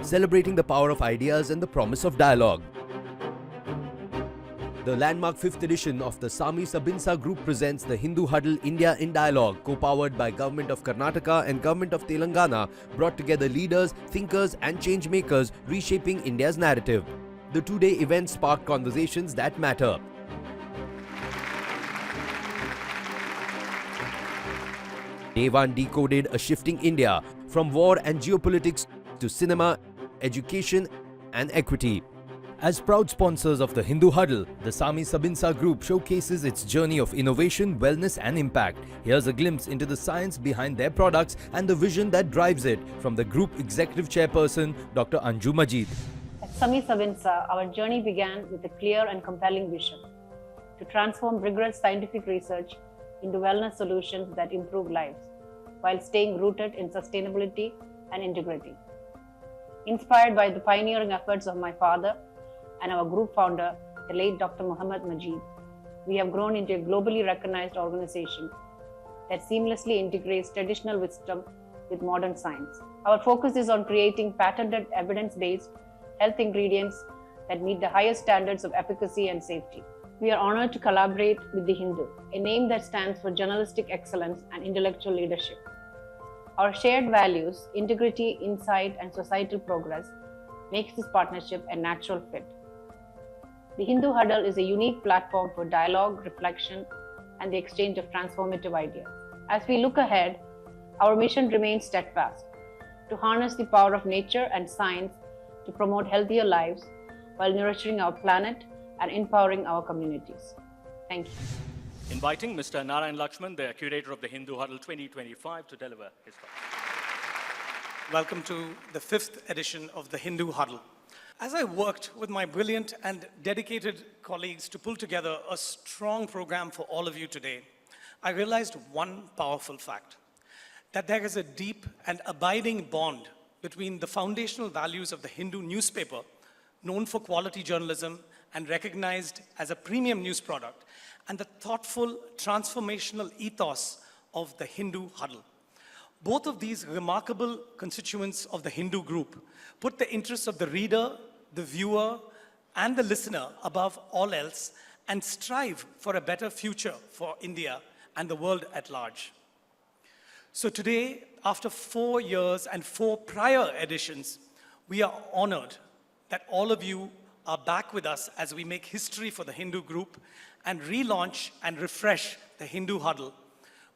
Celebrating the power of ideas and the promise of dialogue. The landmark 5th edition of the Sami-Sabinsa Group presents the Hindu Huddle India in Dialogue, co-powered by Government of Karnataka and Government of Telangana, brought together leaders, thinkers and change makers reshaping India's narrative. The two-day event sparked conversations that matter. Day 1 decoded a shifting India, from war and geopolitics to cinema, education and equity. As proud sponsors of the Hindu Huddle, the Sami-Sabinsa Group showcases its journey of innovation, wellness and impact. Here's a glimpse into the science behind their products and the vision that drives it from the Group Executive Chairperson, Dr. Anju Majid. At Sami-Sabinsa, our journey began with a clear and compelling vision to transform rigorous scientific research into wellness solutions that improve lives, while staying rooted in sustainability and integrity. Inspired by the pioneering efforts of my father and our group founder, the late Dr. Muhammad Majid, we have grown into a globally recognized organization that seamlessly integrates traditional wisdom with modern science. Our focus is on creating patented, evidence-based health ingredients that meet the highest standards of efficacy and safety. We are honored to collaborate with the Hindu, a name that stands for journalistic excellence and intellectual leadership. Our shared values, integrity, insight, and societal progress makes this partnership a natural fit. The Hindu Huddle is a unique platform for dialogue, reflection, and the exchange of transformative ideas. As we look ahead, our mission remains steadfast: to harness the power of nature and science to promote healthier lives while nurturing our planet and empowering our communities. Thank you. Inviting Mr. Narayan Lakshman, the curator of the Hindu Huddle 2025, to deliver his talk. Welcome to the 5th edition of the Hindu Huddle. As I worked with my brilliant and dedicated colleagues to pull together a strong program for all of you today, I realized one powerful fact: that there is a deep and abiding bond between the foundational values of the Hindu newspaper, known for quality journalism and recognized as a premium news product, and the thoughtful, transformational ethos of the Hindu Huddle. Both of these remarkable constituents of the Hindu group put the interests of the reader, the viewer, and the listener above all else and strive for a better future for India and the world at large. So today, after 4 years and 4 prior editions, we are honored that all of you are back with us as we make history for the Hindu group and relaunch and refresh the Hindu Huddle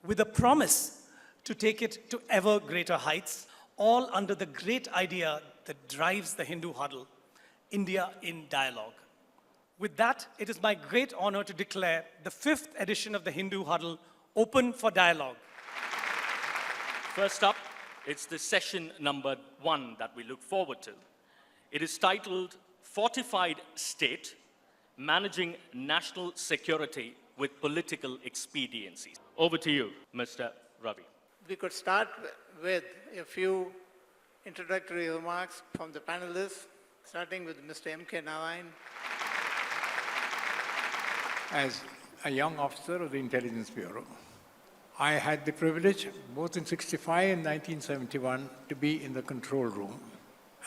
with a promise to take it to ever greater heights, all under the great idea that drives the Hindu Huddle, India in Dialogue. With that, it is my great honor to declare the 5th edition of the Hindu Huddle open for dialogue. First up, it's the session number 1 that we look forward to. It is titled Fortified State, Managing National Security with Political Expediencies. Over to you, Mr. Ravi. We could start with a few introductory remarks from the panelists, starting with Mr. M.K. Narayan. As a young officer of the Intelligence Bureau, I had the privilege, both in 1965 and 1971, to be in the control room.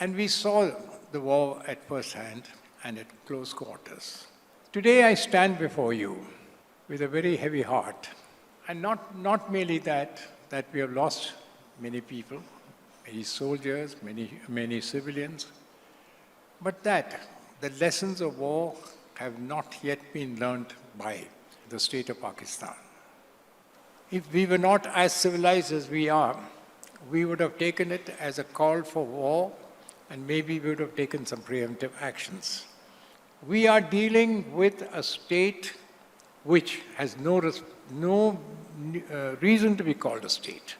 And we saw the war at first hand and at close quarters. Today I stand before you with a very heavy heart. And not merely that we have lost many people, many soldiers, many civilians, but that the lessons of war have not yet been learned by the state of Pakistan. If we were not as civilized as we are, we would have taken it as a call for war, and maybe we would have taken some preemptive actions. We are dealing with a state which has no reason to be called a state.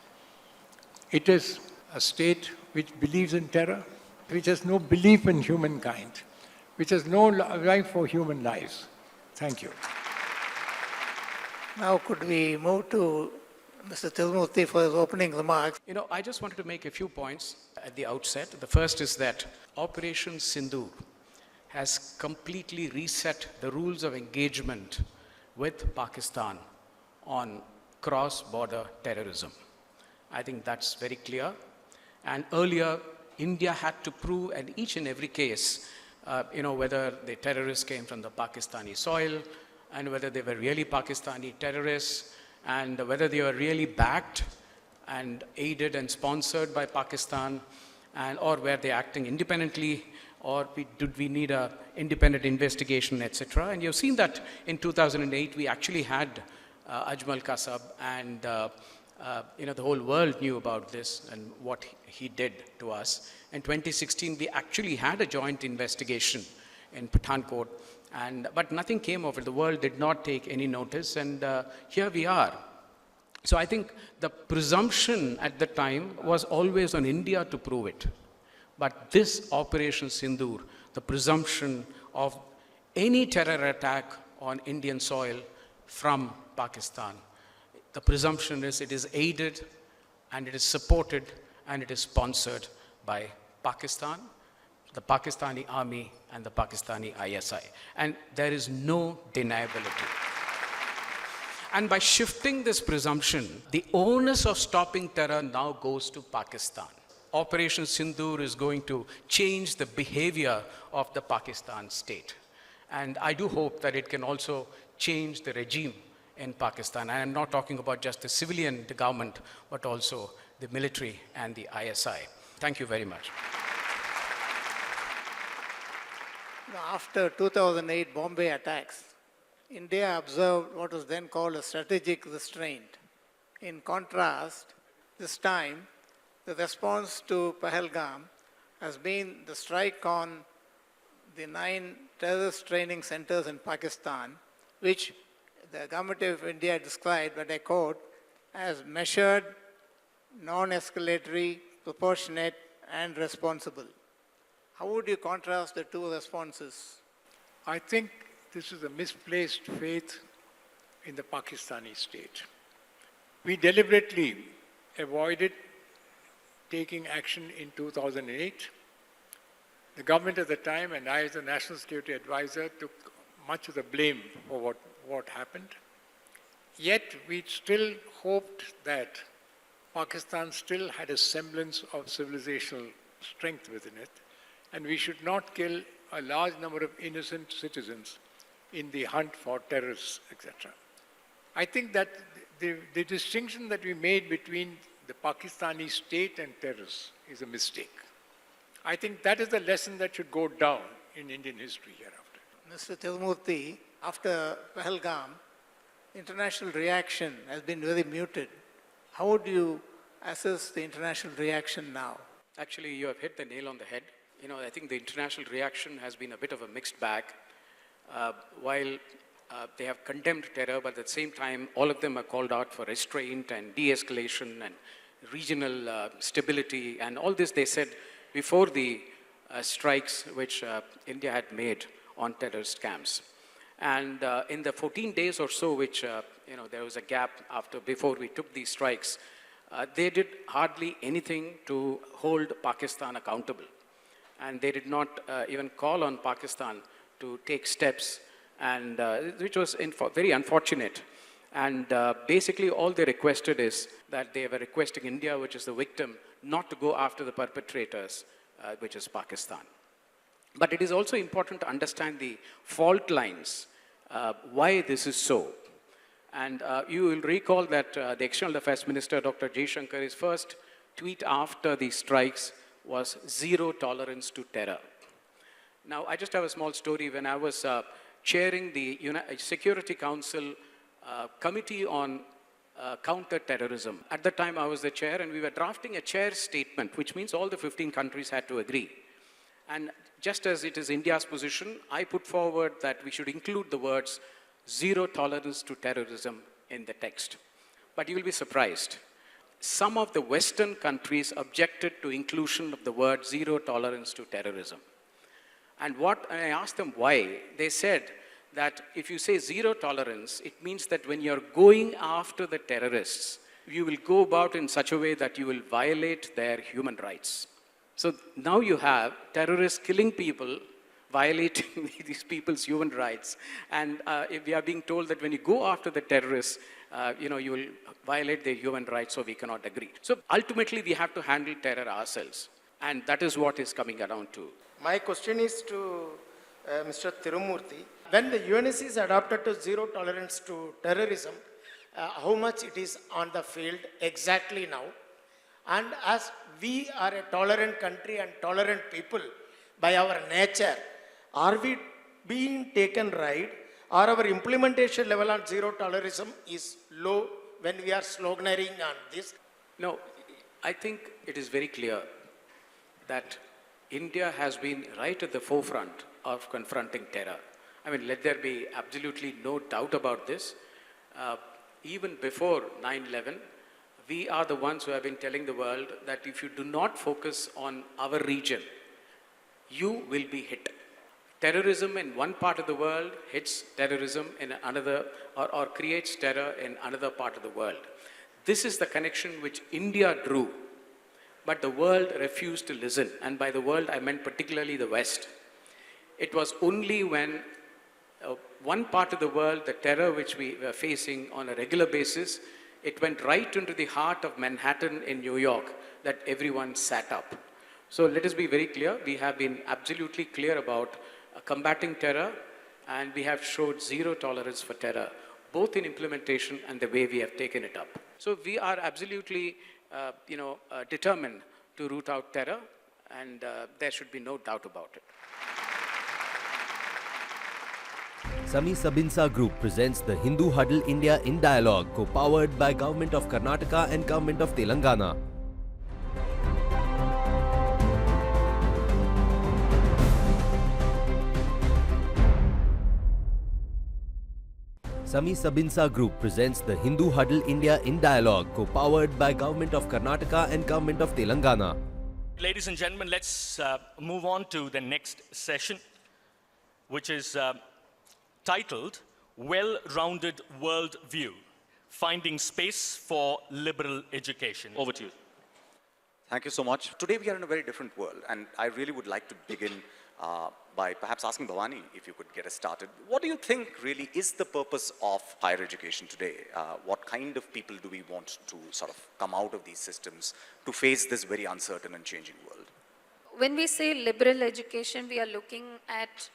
It is a state which believes in terror, which has no belief in humankind, which has no life for human lives. Thank you. Now could we move to Mr. Tilmurthy for his opening remarks? I just wanted to make a few points at the outset. The first is that Operation Sindoor has completely reset the rules of engagement with Pakistan on cross-border terrorism. I think that's very clear. And earlier, India had to prove in each and every case, whether the terrorists came from the Pakistani soil and whether they were really Pakistani terrorists and whether they were really backed and aided and sponsored by Pakistan, or were they acting independently, or did we need an independent investigation, etc. And you've seen that in 2008, we actually had Ajmal Kasab, and the whole world knew about this and what he did to us. In 2016, we actually had a joint investigation in Pathankot, but nothing came of it. The world did not take any notice, and here we are. So I think the presumption at the time was always on India to prove it. But this Operation Sindoor, the presumption of any terror attack on Indian soil from Pakistan, the presumption is it is aided and it is supported and it is sponsored by Pakistan, the Pakistani army and the Pakistani ISI. And there is no deniability. And by shifting this presumption, the onus of stopping terror now goes to Pakistan. Operation Sindoor is going to change the behavior of the Pakistan state. And I do hope that it can also change the regime in Pakistan. And I'm not talking about just the civilian government, but also the military and the ISI. Thank you very much. After 2008 Bombay attacks, India observed what was then called a strategic restraint. In contrast, this time, the response to Pahalgam has been the strike on the 9 terrorist training centers in Pakistan, which the government of India described, but I quote, as measured, non-escalatory, proportionate, and responsible. How would you contrast the two responses? I think this is a misplaced faith in the Pakistani state. We deliberately avoided taking action in 2008. The government at the time, and I as a national security advisor, took much of the blame for what happened. Yet we still hoped that Pakistan still had a semblance of civilizational strength within it, and we should not kill a large number of innocent citizens in the hunt for terrorists, etc. I think that the distinction that we made between the Pakistani state and terrorists is a mistake. I think that is the lesson that should go down in Indian history hereafter. Mr. Tilmurthy, after Pahalgam, international reaction has been very muted. How would you assess the international reaction now? Actually, you have hit the nail on the head. I think the international reaction has been a bit of a mixed bag. While they have condemned terror, but at the same time, all of them are called out for restraint and de-escalation and regional stability. And all this they said before the strikes which India had made on terrorist camps. And in the 14 days or so, which there was a gap before we took these strikes, they did hardly anything to hold Pakistan accountable. And they did not even call on Pakistan to take steps, and which was very unfortunate. And basically all they requested is that they were requesting India, which is the victim, not to go after the perpetrators, which is Pakistan. But it is also important to understand the fault lines, why this is so. And you will recall that the External Affairs Minister, Dr. Jaishankar, his first tweet after the strikes was zero tolerance to terror. Now, I just have a small story. When I was chairing the Security Council Committee on Counter-Terrorism, at the time I was the chair, and we were drafting a chair statement, which means all the 15 countries had to agree. And just as it is India's position, I put forward that we should include the words zero tolerance to terrorism in the text. But you will be surprised. Some of the Western countries objected to inclusion of the word zero tolerance to terrorism. And I asked them why, they said that if you say zero tolerance, it means that when you're going after the terrorists, you will go about in such a way that you will violate their human rights. So now you have terrorists killing people, violating these people's human rights. And if we are being told that when you go after the terrorists, you will violate their human rights, so we cannot agree. So ultimately, we have to handle terror ourselves. And that is what is coming around to. My question is to Mr. Tirumurthy. When the UNSC adopted to zero tolerance to terrorism, how much it is on the field exactly now? And as we are a tolerant country and tolerant people by our nature, are we being taken right, or our implementation level on zero tolerism is low when we are sloganeering on this? No, I think it is very clear that India has been right at the forefront of confronting terror. I mean, let there be absolutely no doubt about this. Even before 9/11, we are the ones who have been telling the world that if you do not focus on our region, you will be hit. Terrorism in one part of the world hits terrorism in another, or creates terror in another part of the world. This is the connection which India drew, but the world refused to listen. And by the world, I meant particularly the West. It was only when one part of the world, the terror which we were facing on a regular basis, it went right into the heart of Manhattan in New York, that everyone sat up. So let us be very clear. We have been absolutely clear about combating terror, and we have showed zero tolerance for terror, both in implementation and the way we have taken it up. So we are absolutely determined to root out terror, and there should be no doubt about it. Sami-Sabinsa Group presents the Hindu Huddle India in Dialogue, co-powered by Government of Karnataka and Government of Telangana. Sami-Sabinsa Group presents the Hindu Huddle India in Dialogue, co-powered by Government of Karnataka and Government of Telangana. Ladies and gentlemen, let's move on to the next session, which is titled Well-Rounded World View, Finding Space for Liberal Education. Over to you. Thank you so much. Today we are in a very different world, and I really would like to begin by perhaps asking Bhavani if you could get us started. What do you think really is the purpose of higher education today? What kind of people do we want to sort of come out of these systems to face this very uncertain and changing world? When we say liberal education, we are looking at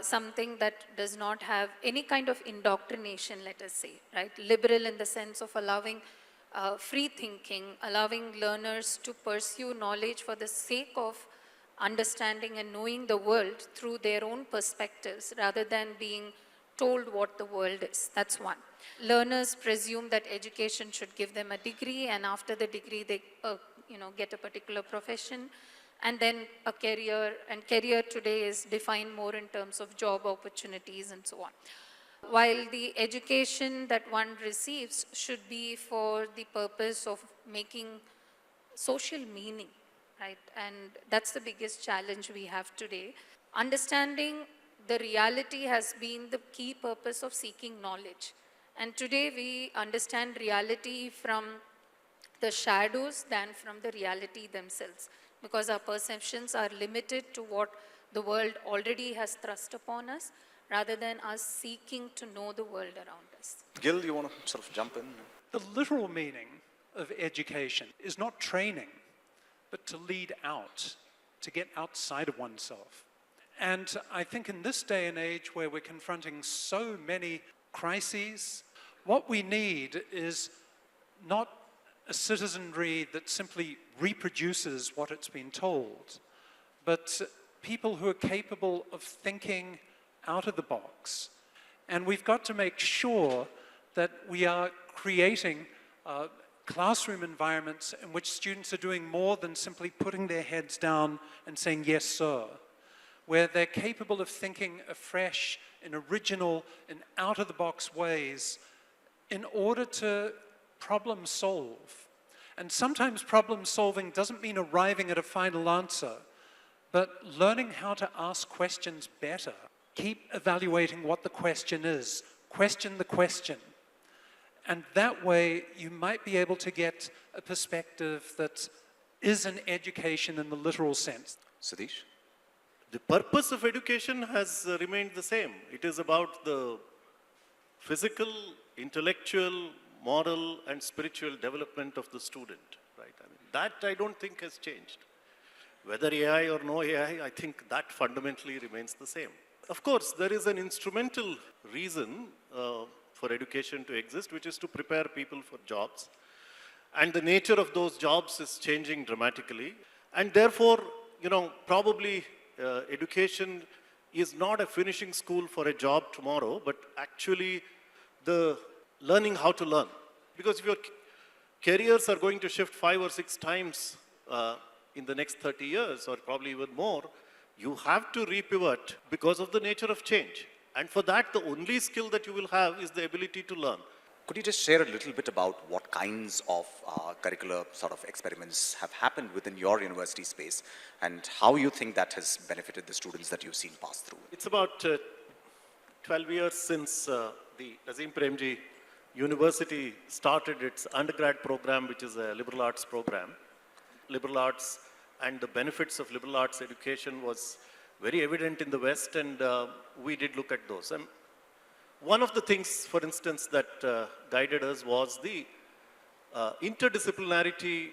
something that does not have any kind of indoctrination, let us say, right? Liberal in the sense of allowing free thinking, allowing learners to pursue knowledge for the sake of understanding and knowing the world through their own perspectives rather than being told what the world is. That's one. Learners presume that education should give them a degree, and after the degree they get a particular profession and then a career, and career today is defined more in terms of job opportunities and so on. While the education that one receives should be for the purpose of making social meaning, right? And that's the biggest challenge we have today. Understanding the reality has been the key purpose of seeking knowledge. And today we understand reality from the shadows than from the reality themselves, because our perceptions are limited to what the world already has thrust upon us, rather than us seeking to know the world around us. Gil, you want to sort of jump in? The literal meaning of education is not training, but to lead out, to get outside of oneself. And I think in this day and age where we're confronting so many crises, what we need is not a citizenry that simply reproduces what it's been told, but people who are capable of thinking out of the box. And we've got to make sure that we are creating classroom environments in which students are doing more than simply putting their heads down and saying, yes, sir, where they're capable of thinking afresh in original and out-of-the-box ways in order to problem solve. And sometimes problem solving doesn't mean arriving at a final answer, but learning how to ask questions better. Keep evaluating what the question is. Question the question. And that way, you might be able to get a perspective that is an education in the literal sense. Satish? The purpose of education has remained the same. It is about the physical, intellectual, moral, and spiritual development of the student. Right? I mean, that I don't think has changed. Whether AI or no AI, I think that fundamentally remains the same. Of course, there is an instrumental reason for education to exist, which is to prepare people for jobs. And the nature of those jobs is changing dramatically. And therefore, probably education is not a finishing school for a job tomorrow, but actually the learning how to learn. Because if your careers are going to shift 5 or 6 times in the next 30 years, or probably even more, you have to repivot because of the nature of change. And for that, the only skill that you will have is the ability to learn. Could you just share a little bit about what kinds of curricular sort of experiments have happened within your university space and how you think that has benefited the students that you've seen pass through? It's about 12 years since the Azim Premji University started its undergrad program, which is a liberal arts program. Liberal arts and the benefits of liberal arts education was very evident in the West, and we did look at those. And one of the things, for instance, that guided us was the interdisciplinarity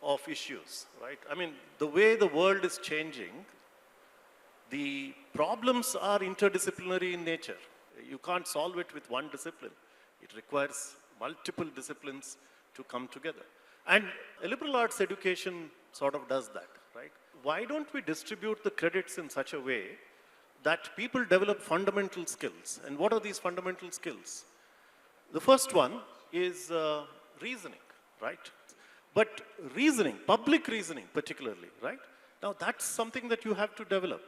of issues, right? I mean, the way the world is changing, the problems are interdisciplinary in nature. You can't solve it with one discipline. It requires multiple disciplines to come together. And a liberal arts education sort of does that, right? Why don't we distribute the credits in such a way that people develop fundamental skills? And what are these fundamental skills? The first one is reasoning, right? But reasoning, public reasoning particularly, right? Now that's something that you have to develop.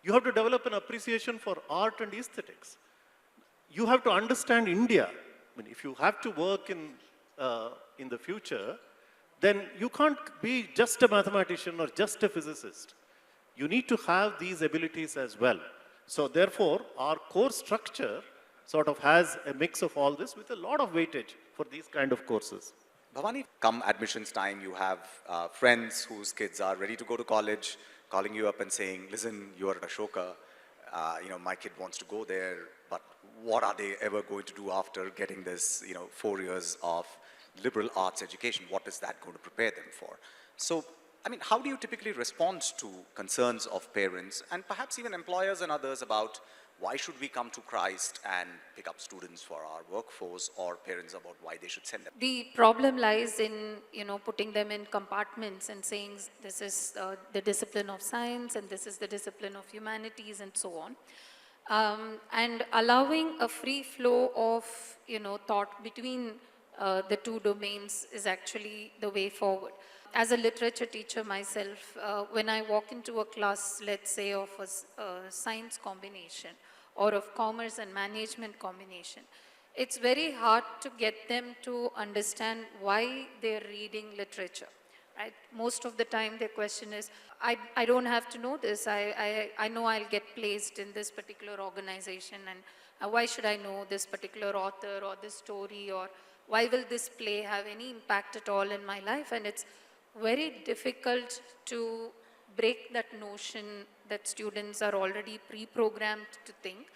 You have to develop an appreciation for art and aesthetics. You have to understand India. I mean, if you have to work in the future, then you can't be just a mathematician or just a physicist. You need to have these abilities as well. So therefore, our course structure sort of has a mix of all this with a lot of weightage for these kind of courses. Bhavani, come admissions time, you have friends whose kids are ready to go to college, calling you up and saying, listen, you're at Ashoka, my kid wants to go there, but what are they ever going to do after getting this, 4 years of liberal arts education? What is that going to prepare them for? So, I mean, how do you typically respond to concerns of parents and perhaps even employers and others about why should we come to Christ and pick up students for our workforce, or parents about why they should send them? The problem lies in, putting them in compartments and saying this is the discipline of science and this is the discipline of humanities and so on. And allowing a free flow of, thought between the two domains is actually the way forward. As a literature teacher myself, when I walk into a class, let's say of a science combination or of commerce and management combination, it's very hard to get them to understand why they're reading literature. Right? Most of the time their question is, I don't have to know this. I know I'll get placed in this particular organization, and why should I know this particular author or this story, or why will this play have any impact at all in my life? And it's very difficult to break that notion that students are already pre-programmed to think.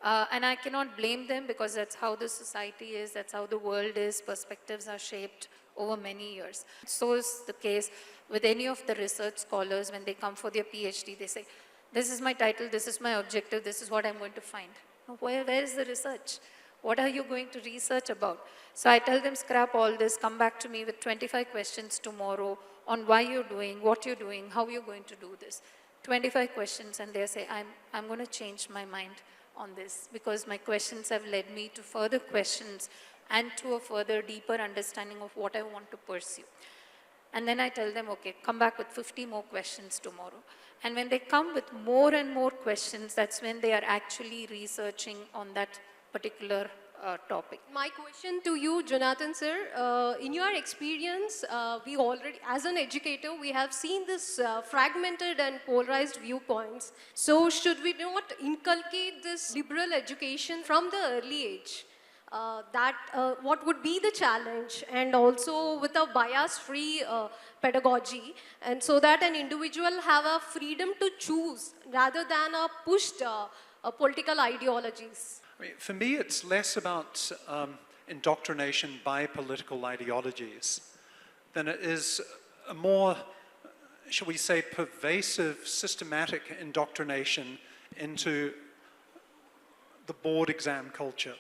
And I cannot blame them, because that's how the society is, that's how the world is. Perspectives are shaped over many years. So is the case with any of the research scholars. When they come for their PhD, they say, this is my title, this is my objective, this is what I'm going to find. Where is the research? What are you going to research about? So I tell them, scrap all this, come back to me with 25 questions tomorrow on why you're doing, what you're doing, how you're going to do this. 25 questions, and they say, I'm going to change my mind on this, because my questions have led me to further questions and to a further deeper understanding of what I want to pursue. And then I tell them, okay, come back with 50 more questions tomorrow. And when they come with more and more questions, that's when they are actually researching on that particular topic. My question to you, Jonathan sir, in your experience, we already, as an educator, we have seen this fragmented and polarized viewpoints. So should we not inculcate this liberal education from the early age? What would be the challenge, and also with a bias-free pedagogy, and so that an individual have a freedom to choose rather than a pushed political ideologies? I mean, for me, it's less about indoctrination by political ideologies than it is a more, shall we say, pervasive, systematic indoctrination into the board exam culture.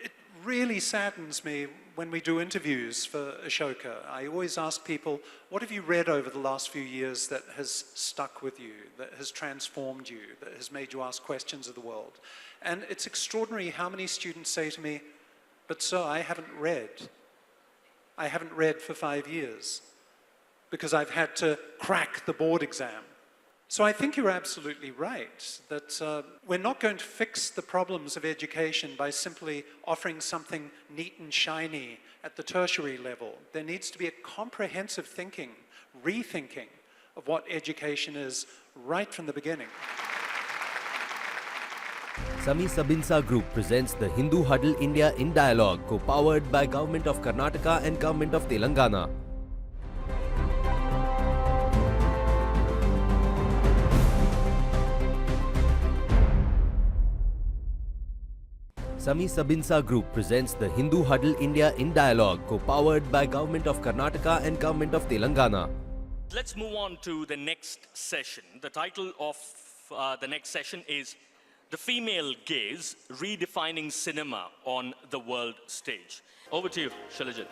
It really saddens me when we do interviews for Ashoka. I always ask people, what have you read over the last few years that has stuck with you, that has transformed you, that has made you ask questions of the world? And it's extraordinary how many students say to me, but sir, I haven't read. I haven't read for 5 years because I've had to crack the board exam. So I think you're absolutely right that we're not going to fix the problems of education by simply offering something neat and shiny at the tertiary level. There needs to be a comprehensive thinking, rethinking of what education is right from the beginning. Sami-Sabinsa Group presents the Hindu Huddle India in Dialogue, co-powered by Government of Karnataka and Government of Telangana. Sami-Sabinsa Group presents the Hindu Huddle India in Dialogue, co-powered by Government of Karnataka and Government of Telangana. Let's move on to the next session. The title of the next session is The Female Gaze, Redefining Cinema on the World Stage. Over to you, Shailajit.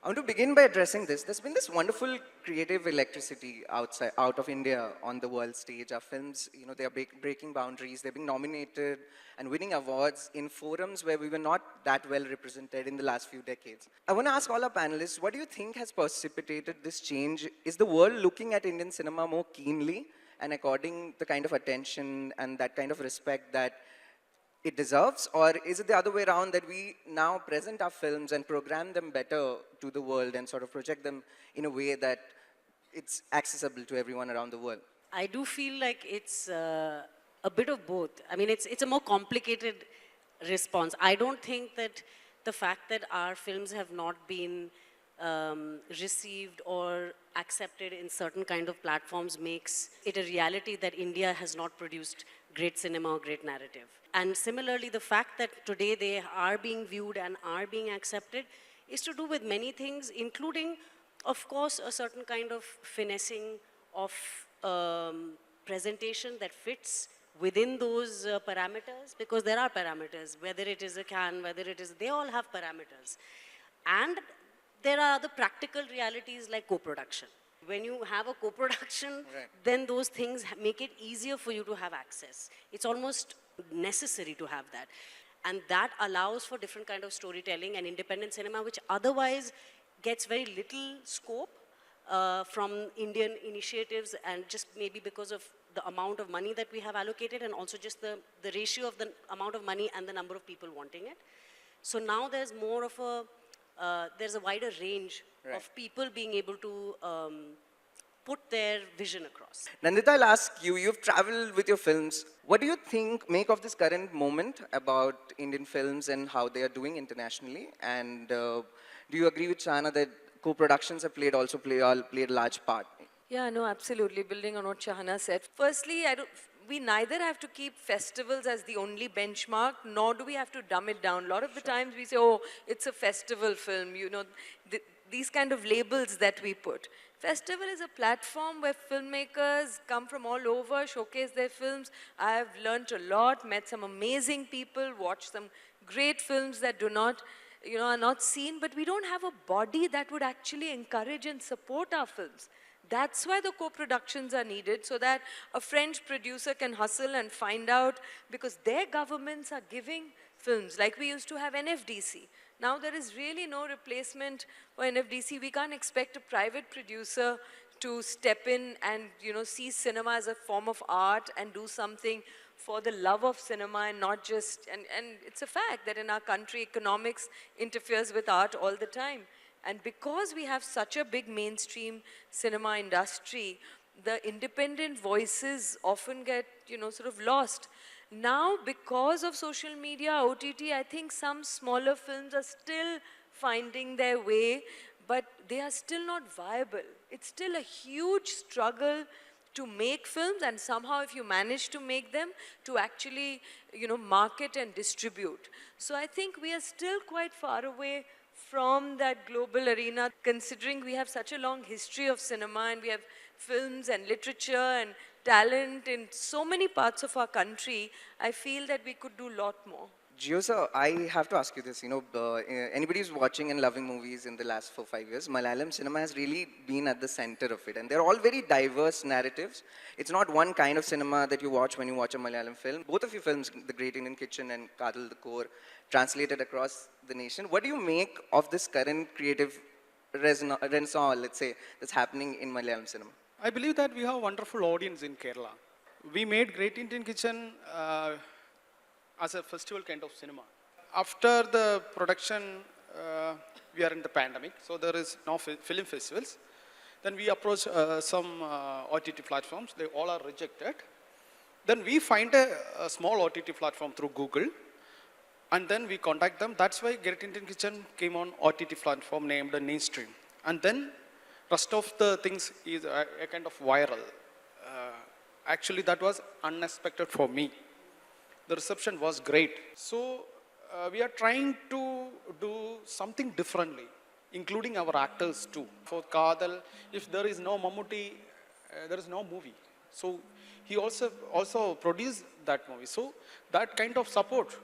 I want to begin by addressing this. There's been this wonderful creative electricity out of India on the world stage. Our films, they are breaking boundaries. They're being nominated and winning awards in forums where we were not that well represented in the last few decades. I want to ask all our panelists, what do you think has precipitated this change? Is the world looking at Indian cinema more keenly and according the kind of attention and that kind of respect that it deserves? Or is it the other way around, that we now present our films and program them better to the world and sort of project them in a way that it's accessible to everyone around the world? I do feel like it's a bit of both. I mean, it's a more complicated response. I don't think that the fact that our films have not been received or accepted in certain kind of platforms makes it a reality that India has not produced great cinema or great narrative. And similarly, the fact that today they are being viewed and are being accepted is to do with many things, including, of course, a certain kind of finessing of presentation that fits within those parameters, because there are parameters, whether it is a Cannes, whether it is, they all have parameters. And there are other practical realities like co-production. When you have a co-production, then those things make it easier for you to have access. It's almost necessary to have that. And that allows for different kind of storytelling and independent cinema, which otherwise gets very little scope from Indian initiatives, and just maybe because of the amount of money that we have allocated, and also just the ratio of the amount of money and the number of people wanting it. So now there's more of a, there's a wider range of people being able to put their vision across. Nandita, I'll ask you, you've traveled with your films. What do you make of this current moment about Indian films and how they are doing internationally? And do you agree with Shana that co-productions have played a large part? Yeah, no, absolutely. Building on what Shahana said. Firstly, we neither have to keep festivals as the only benchmark, nor do we have to dumb it down. A lot of the times we say, oh, it's a festival film, these kind of labels that we put. Festival is a platform where filmmakers come from all over, showcase their films. I have learned a lot, met some amazing people, watched some great films that are not seen, but we don't have a body that would actually encourage and support our films. That's why the co-productions are needed, so that a French producer can hustle and find out, because their governments are giving films, like we used to have NFDC. Now there is really no replacement for NFDC. We can't expect a private producer to step in and see cinema as a form of art and do something for the love of cinema and not just, and it's a fact that in our country, economics interferes with art all the time. And because we have such a big mainstream cinema industry, the independent voices often get, sort of lost. Now, because of social media, OTT, I think some smaller films are still finding their way, but they are still not viable. It's still a huge struggle to make films, and somehow if you manage to make them, to actually, market and distribute. So I think we are still quite far away from that global arena, considering we have such a long history of cinema and we have films and literature and talent in so many parts of our country. I feel that we could do a lot more. Gio sir, I have to ask you this. Anybody who's watching and loving movies in the last 4-5 years, Malayalam cinema has really been at the center of it. And they're all very diverse narratives. It's not one kind of cinema that you watch when you watch a Malayalam film. Both of your films, The Great Indian Kitchen and Kadal the Core, translated across the nation. What do you make of this current creative renaissance, let's say, that's happening in Malayalam cinema? I believe that we have a wonderful audience in Kerala. We made Great Indian Kitchen as a festival kind of cinema. After the production, we are in the pandemic, so there is no film festivals. Then we approach some OTT platforms. They all are rejected. Then we find a small OTT platform through Google, and then we contact them. That's why Great Indian Kitchen came on OTT platform named Mainstream. And then rest of the things is a kind of viral. Actually, that was unexpected for me. The reception was great. So we are trying to do something differently, including our actors too. For Kadal, if there is no Mammootty, there is no movie. So he also produced that movie. So that kind of support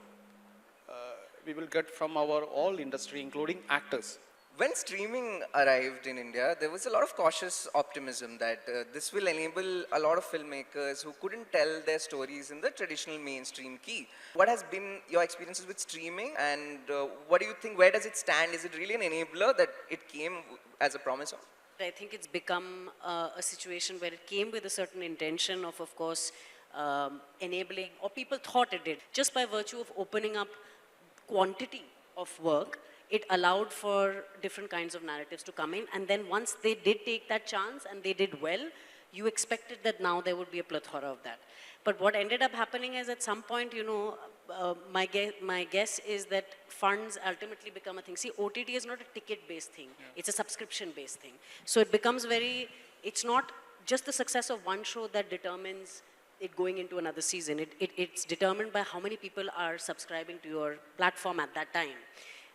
we will get from our all industry, including actors. When streaming arrived in India, there was a lot of cautious optimism that this will enable a lot of filmmakers who couldn't tell their stories in the traditional mainstream key. What has been your experiences with streaming, and what do you think, where does it stand? Is it really an enabler that it came as a promise of? I think it's become a situation where it came with a certain intention of course, enabling, or people thought it did. Just by virtue of opening up quantity of work, it allowed for different kinds of narratives to come in. And then once they did take that chance and they did well, you expected that now there would be a plethora of that. But what ended up happening is at some point, my guess is that funds ultimately become a thing. See, OTT is not a ticket-based thing. Yeah. It's a subscription-based thing. So it becomes it's not just the success of one show that determines it going into another season. It's determined by how many people are subscribing to your platform at that time,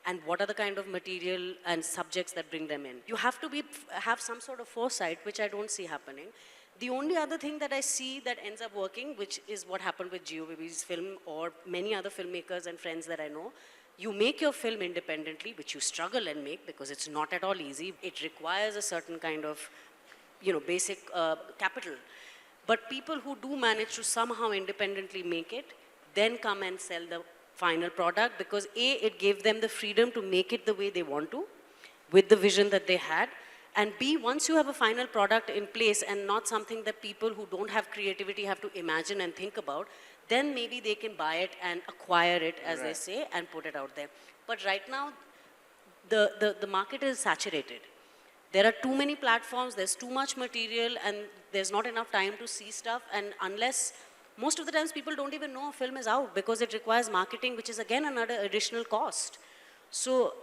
and what are the kind of material and subjects that bring them in. You have to have some sort of foresight, which I don't see happening. The only other thing that I see that ends up working, which is what happened with Gio Baby's film or many other filmmakers and friends that I know, you make your film independently, which you struggle and make because it's not at all easy. It requires a certain kind of, basic capital. But people who do manage to somehow independently make it, then come and sell the final product, because A, it gave them the freedom to make it the way they want to, with the vision that they had, and B, once you have a final product in place and not something that people who don't have creativity have to imagine and think about, then maybe they can buy it and acquire it, as they say, and put it out there. But right now, the market is saturated. There are too many platforms, there's too much material, and there's not enough time to see stuff, and unless most of the times people don't even know a film is out because it requires marketing, which is again another additional cost. So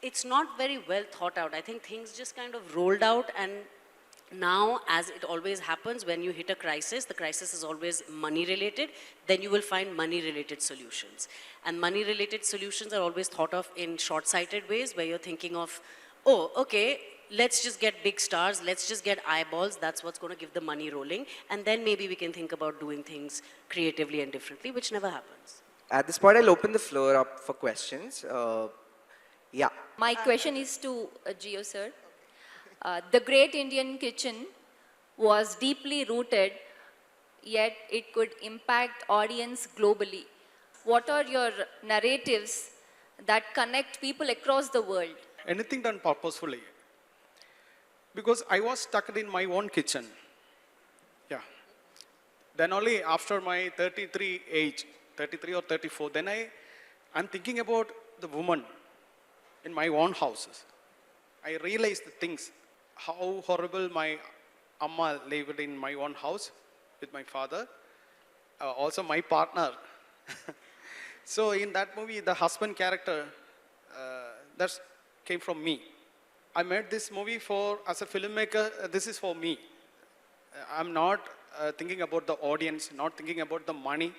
it's not very well thought out. I think things just kind of rolled out, and now, as it always happens, when you hit a crisis, the crisis is always money related, then you will find money related solutions. And money related solutions are always thought of in short-sighted ways, where you're thinking of, oh, okay, let's just get big stars, let's just get eyeballs, that's what's going to give the money rolling, and then maybe we can think about doing things creatively and differently, which never happens. At this point, I'll open the floor up for questions. Yeah. My question is to Gio sir. The Great Indian Kitchen was deeply rooted, yet it could impact audience globally. What are your narratives that connect people across the world? Anything done purposefully. Because I was stuck in my own kitchen. Yeah. Then only after my 33 or 34, then I'm thinking about the woman in my own houses. I realized the things, how horrible my Amma lived in my own house with my father, also my partner. So in that movie, the husband character, that came from me. I made this movie as a filmmaker, this is for me. I'm not thinking about the audience, not thinking about the money.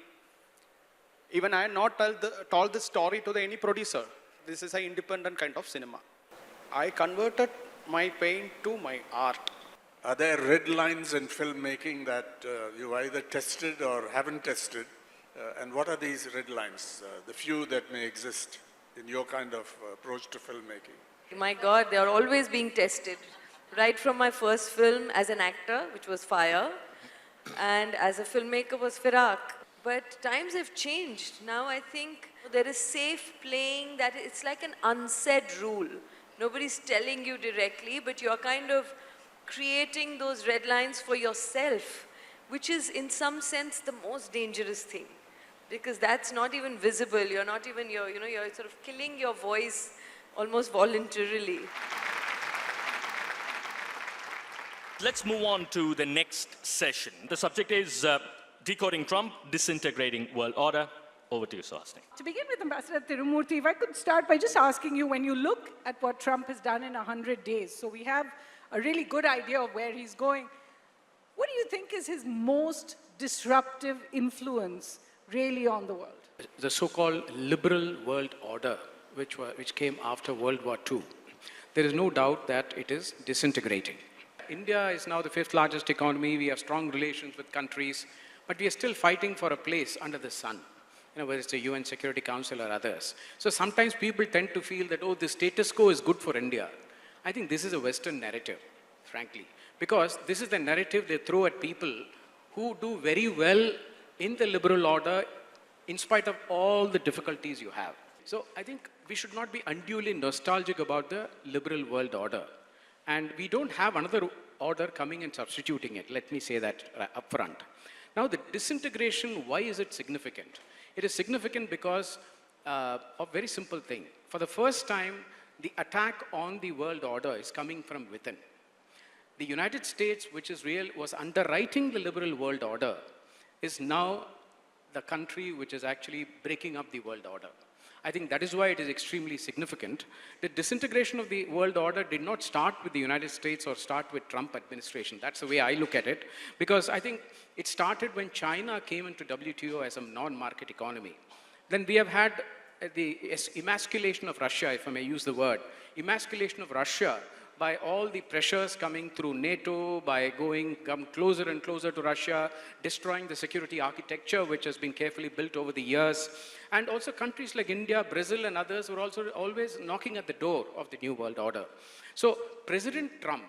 Even I have not told the story to any producer. This is an independent kind of cinema. I converted my pain to my art. Are there red lines in filmmaking that you either tested or haven't tested? And what are these red lines, the few that may exist in your kind of approach to filmmaking? My God, they are always being tested. Right from my first film as an actor, which was Fire, and as a filmmaker was Firak. But times have changed. Now I think there is safe playing, that it's like an unsaid rule. Nobody's telling you directly, but you're kind of creating those red lines for yourself, which is in some sense the most dangerous thing. Because that's not even visible. You're not even, you're sort of killing your voice almost voluntarily. Let's move on to the next session. The subject is Decoding Trump, Disintegrating World Order. Over to you, Suhasini. To begin with, Ambassador Tirumurthy, if I could start by just asking you, when you look at what Trump has done in 100 days, so we have a really good idea of where he's going, what do you think is his most disruptive influence really on the world? The so-called liberal world order, which came after World War II. There is no doubt that it is disintegrating. India is now the 5th largest economy. We have strong relations with countries, but we are still fighting for a place under the sun, whether it's the UN Security Council or others. So sometimes people tend to feel that, oh, the status quo is good for India. I think this is a Western narrative, frankly, because this is the narrative they throw at people who do very well in the liberal order in spite of all the difficulties you have. So I think we should not be unduly nostalgic about the liberal world order. And we don't have another order coming and substituting it. Let me say that up front. Now, the disintegration, why is it significant? It is significant because of a very simple thing. For the first time, the attack on the world order is coming from within. The United States, which is was underwriting the liberal world order, is now the country which is actually breaking up the world order. I think that is why it is extremely significant. The disintegration of the world order did not start with the United States or start with Trump administration. That's the way I look at it. Because I think it started when China came into WTO as a non-market economy. Then we have had the emasculation of Russia, if I may use the word. Emasculation of Russia by all the pressures coming through NATO, by come closer and closer to Russia, destroying the security architecture which has been carefully built over the years. And also countries like India, Brazil and others were also always knocking at the door of the New World Order. So President Trump,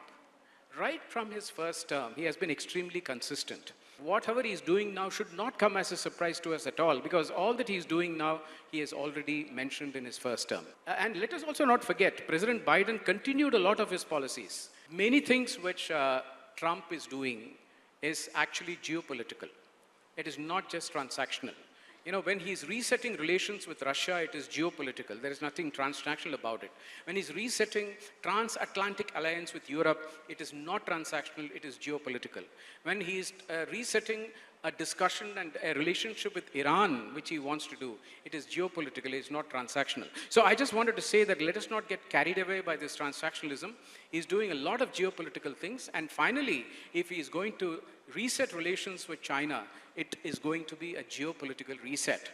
right from his first term, he has been extremely consistent. Whatever he's doing now should not come as a surprise to us at all, because all that he's doing now, he has already mentioned in his first term. And let us also not forget, President Biden continued a lot of his policies. Many things which Trump is doing is actually geopolitical. It is not just transactional. When he's resetting relations with Russia, it is geopolitical. There is nothing transnational about it. When he's resetting transatlantic alliance with Europe, it is not transactional, it is geopolitical. When he's resetting a discussion and a relationship with Iran, which he wants to do, it is geopolitical, it's not transactional. So I just wanted to say that let us not get carried away by this transactionalism. He's doing a lot of geopolitical things. And finally, if he is going to reset relations with China, it is going to be a geopolitical reset.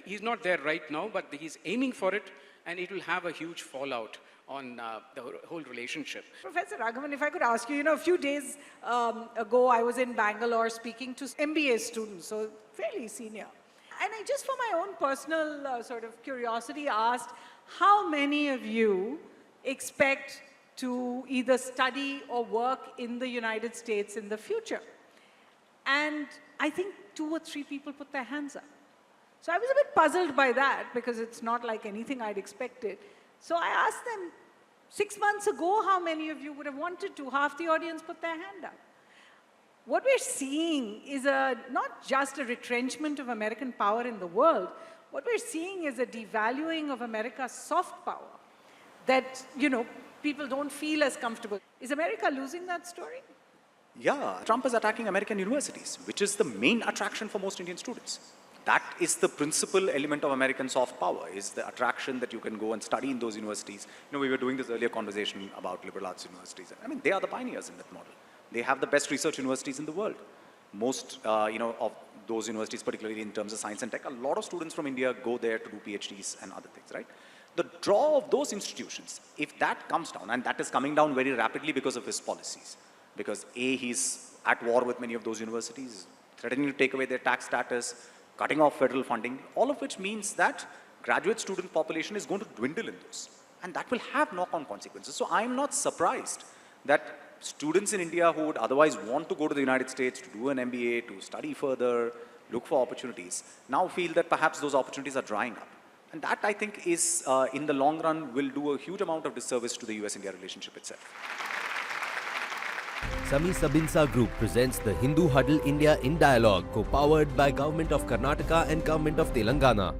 He's not there right now, but he's aiming for it, and it will have a huge fallout on the whole relationship. Professor Raghavan, if I could ask you, a few days ago, I was in Bangalore speaking to MBA students, so fairly senior. And I just, for my own personal sort of curiosity, asked, how many of you expect to either study or work in the United States in the future? And I think 2 or 3 people put their hands up. So I was a bit puzzled by that, because it's not like anything I'd expected. So I asked them, 6 months ago, how many of you would have wanted to? Half the audience put their hand up. what we're seeing is not just a retrenchment of American power in the world. What we're seeing is a devaluing of America's soft power that, people don't feel as comfortable. Is America losing that story? Yeah, Trump is attacking American universities, which is the main attraction for most Indian students. That is the principal element of American soft power, is the attraction that you can go and study in those universities. We were doing this earlier conversation about liberal arts universities. I mean, they are the pioneers in that model. They have the best research universities in the world. Most, of those universities, particularly in terms of science and tech, a lot of students from India go there to do PhDs and other things, right? The draw of those institutions, if that comes down, and that is coming down very rapidly because of his policies, because he's at war with many of those universities, threatening to take away their tax status, cutting off federal funding, all of which means that graduate student population is going to dwindle in those. And that will have knock-on consequences. So I'm not surprised that students in India who would otherwise want to go to the United States to do an MBA, to study further, look for opportunities, now feel that perhaps those opportunities are drying up. And that, I think, is, in the long run, will do a huge amount of disservice to the US-India relationship itself. Sami-Sabinsa Group presents the Hindu Huddle India in Dialogue, co-powered by Government of Karnataka and Government of Telangana.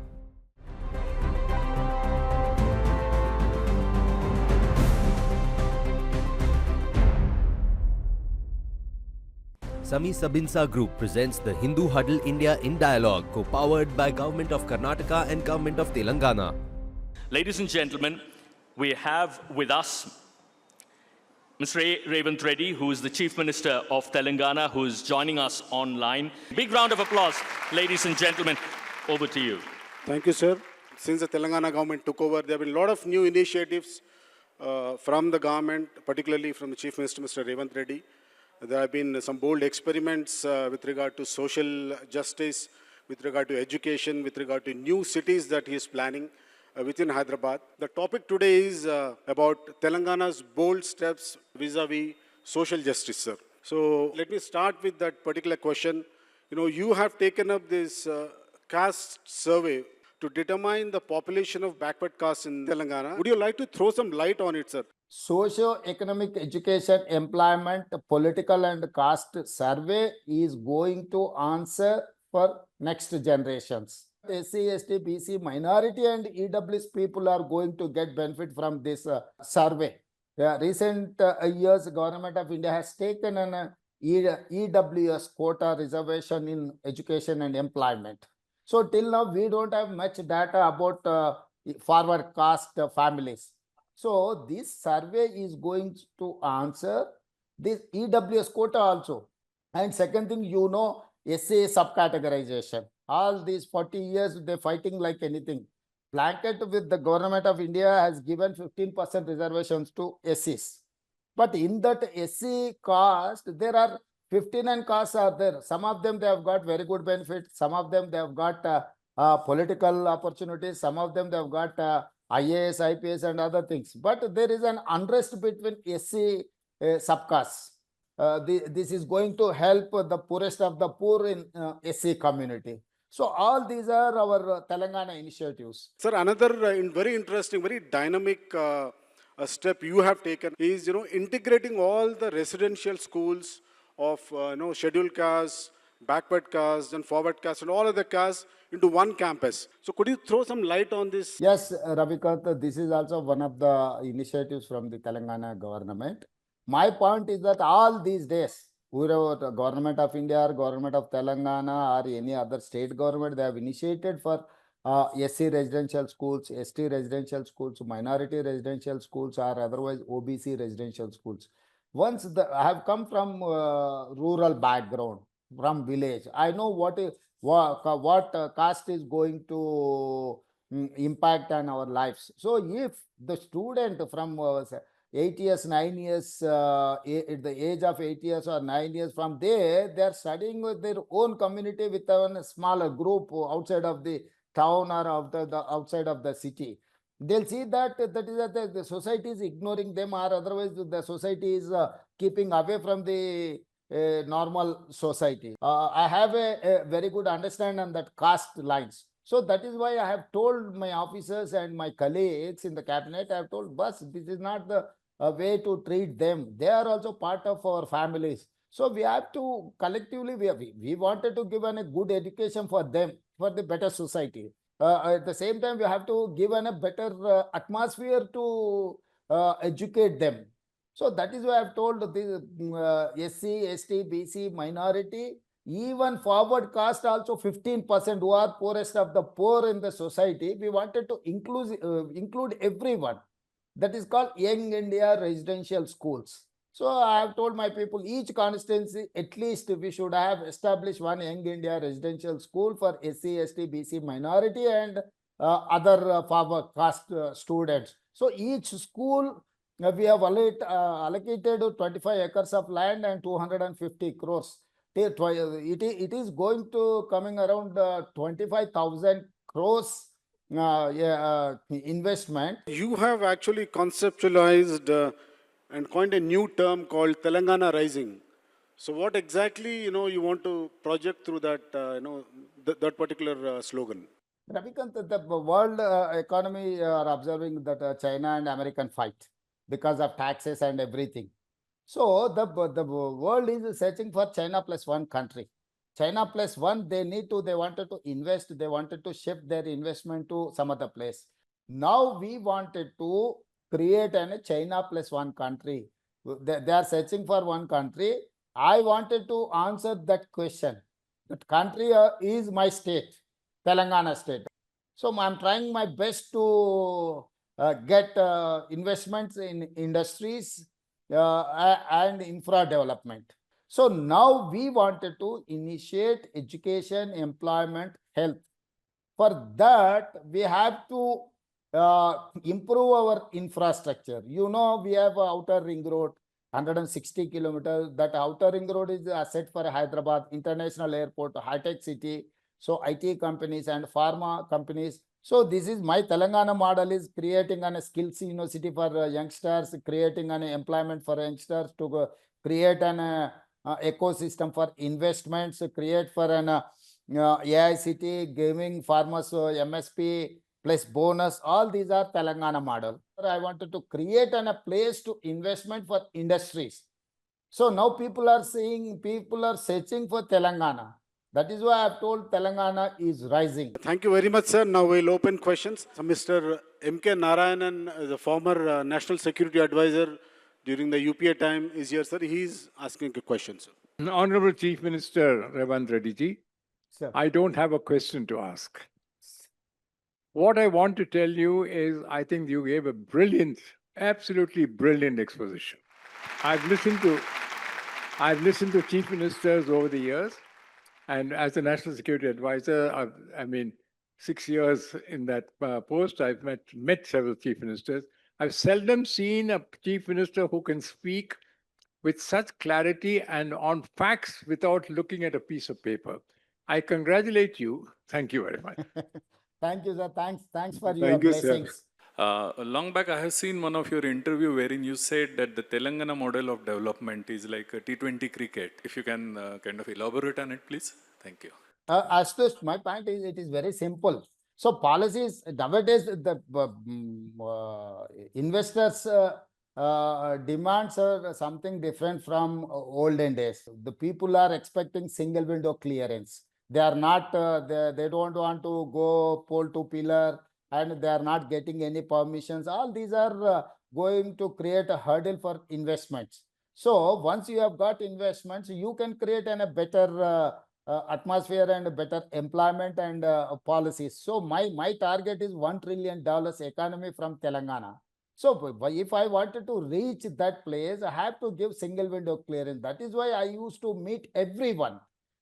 Sami-Sabinsa Group presents the Hindu Huddle India in Dialogue, co-powered by Government of Karnataka and Government of Telangana. Ladies and gentlemen, we have with us Mr. Revanth Reddy, who is the Chief Minister of Telangana, who is joining us online. Big round of applause, ladies and gentlemen. Over to you. Thank you, sir. Since the Telangana government took over, there have been a lot of new initiatives from the government, particularly from the Chief Minister, Mr. Revanth Reddy. There have been some bold experiments with regard to social justice, with regard to education, with regard to new cities that he is planning within Hyderabad. The topic today is about Telangana's bold steps vis-a-vis social justice, sir. So let me start with that particular question. You have taken up this caste survey to determine the population of backward castes in Telangana. Would you like to throw some light on it, sir? Socio-economic education, employment, political and caste survey is going to answer for next generations. SC, ST, BC, minority and EWS people are going to get benefit from this survey. Recent years, Government of India has taken an EWS quota reservation in education and employment. So till now, we don't have much data about forward caste families. So this survey is going to answer this EWS quota also. And second thing, SA subcategorization. All these 40 years, they're fighting like anything. Blanket with the Government of India has given 15% reservations to SCs. But in that SC caste, there are 59 castes are there. Some of them, they have got very good benefits. Some of them, they have got political opportunities. Some of them, they have got IAS, IPS and other things. But there is an unrest between SC subcastes. This is going to help the poorest of the poor in SC community. So all these are our Telangana initiatives. Sir, another very interesting, very dynamic step you have taken is, integrating all the residential schools of, scheduled castes, backward castes and forward castes and all other castes into one campus. So could you throw some light on this? Yes, Ravikant, this is also one of the initiatives from the Telangana government. My point is that all these days, whoever the Government of India or Government of Telangana or any other state government, they have initiated for SC residential schools, ST residential schools, minority residential schools or otherwise OBC residential schools. Once I have come from rural background, from village, I know what caste is going to impact on our lives. So if the student from 8 years, 9 years, at the age of 8 years or 9 years, from there, they are studying with their own community with a smaller group outside of the town or outside of the city. They'll see that the society is ignoring them, or otherwise the society is keeping away from the normal society. I have a very good understanding on that caste lines. So that is why I have told my officers and my colleagues in the cabinet, I have told, boss, this is not the way to treat them. They are also part of our families. So we have to collectively, we wanted to give a good education for them, for the better society. At the same time, we have to give a better atmosphere to educate them. So that is why I've told the SC, ST, BC, minority, even forward caste also 15% who are poorest of the poor in the society. We wanted to include everyone. That is called Young India Residential Schools. So I have told my people, each constituency, at least we should have established one Young India Residential School for SC, ST, BC, minority and other forward caste students. So each school, we have allocated 25 acres of land and 250 crores. It is going to coming around 25,000 crores investment. You have actually conceptualized and coined a new term called Telangana Rising. So what exactly, you want to project through that, that particular slogan? Ravikant, the world economy are observing that China and American fight because of taxes and everything. So the world is searching for China plus one country. China plus one, they wanted to invest, they wanted to shift their investment to some other place. Now we wanted to create a China plus one country. They are searching for one country. I wanted to answer that question. That country is my state, Telangana state. So I'm trying my best to get investments in industries and infra development. So now we wanted to initiate education, employment, health. For that, we have to improve our infrastructure. We have a outer ring road, 160 kilometers. That outer ring road is a asset for Hyderabad International Airport, high-tech city. So IT companies and pharma companies. So this is my Telangana model, is creating a skills university for youngsters, creating an employment for youngsters, to create an ecosystem for investments, create for an AI city, gaming, farmers, MSP, plus bonus. All these are Telangana model. I wanted to create a place to investment for industries. So now people are searching for Telangana. That is why I've told Telangana is rising. Thank you very much, sir. Now we'll open questions. So Mr. M.K. Narayanan, the former National Security Advisor during the UPA time, is here, sir. He's asking a question, sir. Honorable Chief Minister Revant Reddy ji, I don't have a question to ask. What I want to tell you is, I think you gave a brilliant, absolutely brilliant exposition. I've listened to chief ministers over the years, and as a national security advisor, 6 years in that post, I've met several chief ministers. I've seldom seen a chief minister who can speak with such clarity and on facts without looking at a piece of paper. I congratulate you. Thank you very much. Thank you, sir. Thanks for your Thank you, blessings. sir. Long back, I have seen one of your interview wherein you said that the Telangana model of development is like a T20 cricket. If you can kind of elaborate on it, please. Thank you. Ashutosh, my point is, it is very simple. So policies nowadays, the investors demands are something different from olden days. The people are expecting single window clearance. They are not. They don't want to go pole to pillar, and they are not getting any permissions. All these are going to create a hurdle for investments. So once you have got investments, you can create a better atmosphere and better employment and policies. So my target is $1 trillion economy from Telangana. So if I wanted to reach that place, I have to give single window clearance. That is why I used to meet everyone.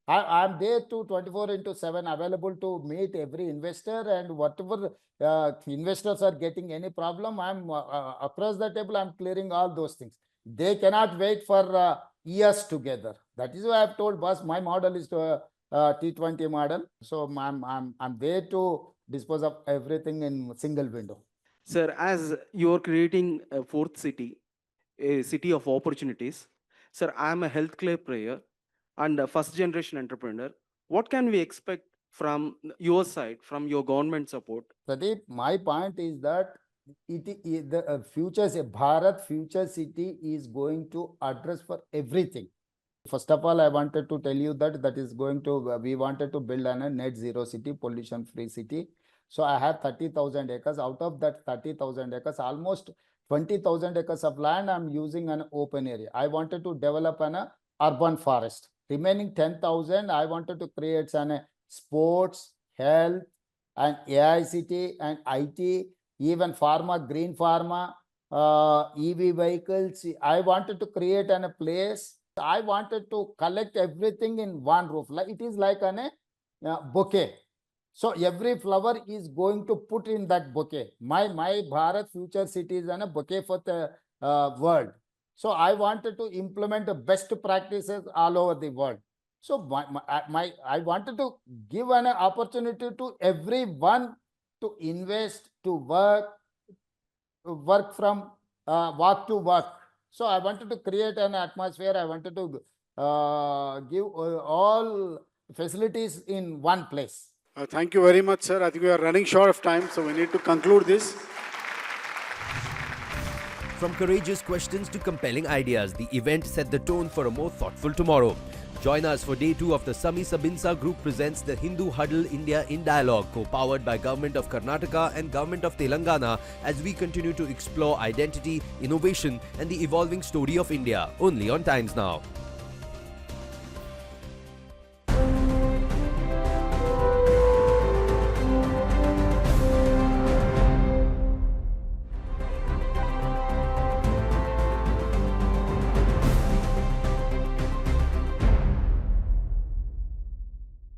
I'm there to 24/7 available to meet every investor, and whatever investors are getting any problem, I'm across the table, I'm clearing all those things. They cannot wait for years together. That is why I've told boss, my model is to T20 model. So I'm there to dispose of everything in single window. Sir, as you're creating a fourth city, a city of opportunities, sir, I'm a healthcare player and a first generation entrepreneur. What can we expect from your side, from your government support? Pradeep, my point is that the future, Bharat future city is going to address for everything. First of all, I wanted to tell you that is going to, we wanted to build a net zero city, pollution free city. So I have 30,000 acres. Out of that 30,000 acres, almost 20,000 acres of land I'm using an open area. I wanted to develop an urban forest. Remaining 10,000, I wanted to create an sports, health, and AICT and IT, even pharma, green pharma, EV vehicles. I wanted to create a place. I wanted to collect everything in one roof. Like it is like a bouquet. So every flower is going to put in that bouquet. My Bharat future city is a bouquet for the world. So I wanted to implement the best practices all over the world. So I wanted to give an opportunity to everyone to invest, to work from walk to work. So I wanted to create an atmosphere. I wanted to give all facilities in one place. Thank you very much, sir. I think we are running short of time, so we need to conclude this. From courageous questions to compelling ideas, the event set the tone for a more thoughtful tomorrow. Join us for Day 2 of the Sami-Sabinsa Group presents the Hindu Huddle India in Dialogue, co-powered by Government of Karnataka and Government of Telangana, as we continue to explore identity, innovation and the evolving story of India, only on Times Now.